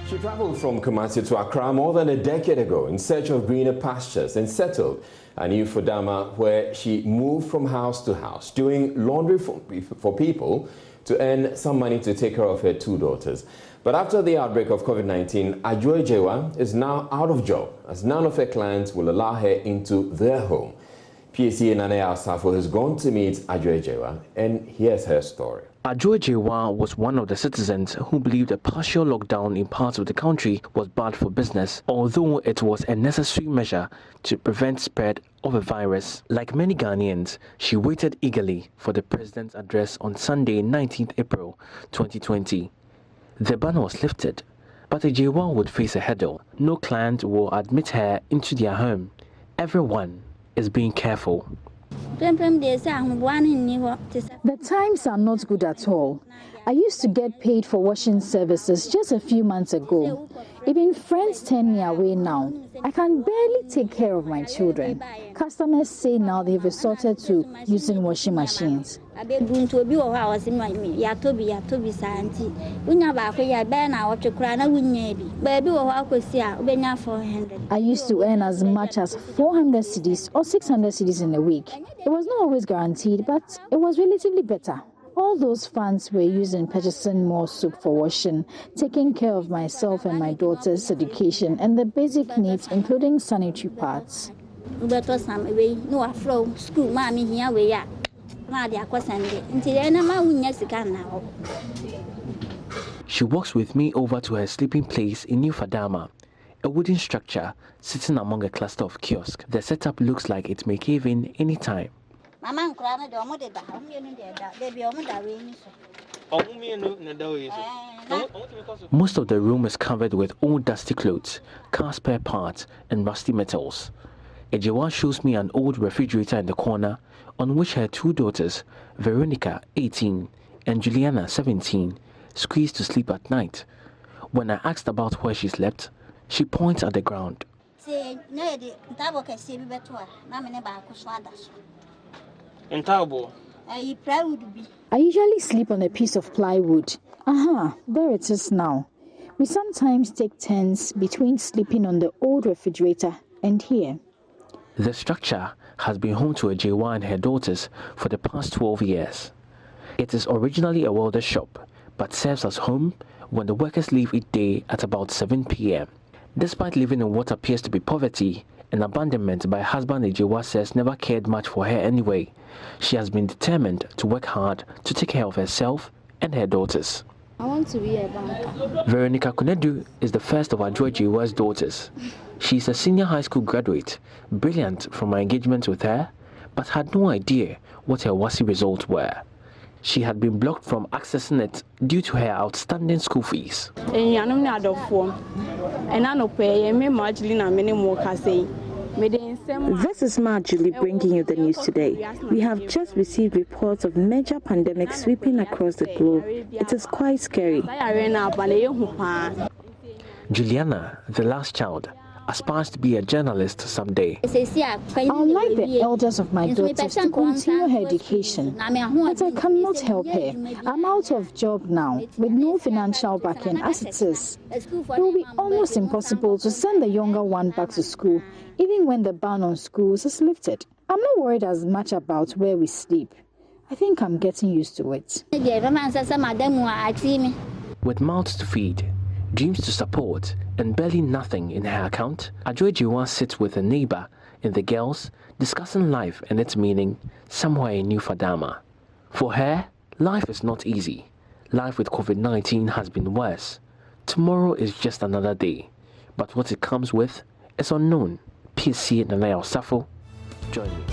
She traveled from Kumasi to Accra more than a decade ago in search of greener pastures and settled in New Fadama, where she moved from house to house, doing laundry for people to earn some money to take care of her two daughters. But after the outbreak of COVID-19, Adwoa is now out of job, as none of her clients will allow her into their home. PSC Nane Asafo has gone to meet Adwoa, and here's her story. Adwoa was one of the citizens who believed a partial lockdown in parts of the country was bad for business, although it was a necessary measure to prevent spread of a virus. Like many Ghanaians, she waited eagerly for the president's address on Sunday, 19th April 2020. The ban was lifted, but Adwoa would face a hurdle. No client will admit her into their home. Everyone is being careful. The times are not good at all. I used to get paid for washing services just a few months ago. Even friends turn me away now. I can barely take care of my children. Customers say now they've resorted to using washing machines. I used to earn as much as 400 cedis or 600 cedis in a week. It was not always guaranteed, but it was relatively better. All those funds were used in purchasing more soap for washing, taking care of myself and my daughter's education, and the basic needs, including sanitary pads. She walks with me over to her sleeping place in New Fadama, a wooden structure sitting among a cluster of kiosks. The setup looks like it may cave in any time. Most of the room is covered with old dusty clothes, car spare parts, and rusty metals. Adwoa shows me an old refrigerator in the corner on which her two daughters, Veronica, 18, and Juliana, 17, squeeze to sleep at night. When I asked about where she slept, she points at the ground. I usually sleep on a piece of plywood. There it is now. We sometimes take turns between sleeping on the old refrigerator and here. The structure has been home to Adwoa and her daughters for the past 12 years. It is originally a welder's shop, but serves as home when the workers leave each day at about 7 p.m. Despite living in what appears to be poverty, an abandonment by husband Adwoa says never cared much for her anyway. She has been determined to work hard to take care of herself and her daughters. I want to be a banker. Veronica Kunedu is the first of Adwoa's daughters. She is a senior high school graduate, brilliant from my engagement with her, but had no idea what her WASSCE results were. She had been blocked from accessing it due to her outstanding school fees. This is Marjorie bringing you the news today. We have just received reports of major pandemic sweeping across the globe. It is quite scary. Juliana, the last child, aspires to be a journalist someday. I would like the elders of my daughters to continue her education, but I cannot help her. I'm out of job now, with no financial backing as it is. It will be almost impossible to send the younger one back to school, even when the ban on schools is lifted. I'm not worried as much about where we sleep. I think I'm getting used to it. With mouths to feed, dreams to support, and barely nothing in her account, Adwoa sits with a neighbor and the girls discussing life and its meaning somewhere in New Fadama. For her, life is not easy. Life with COVID-19 has been worse. Tomorrow is just another day, but what it comes with is unknown. PSC Nane Asafo, join me.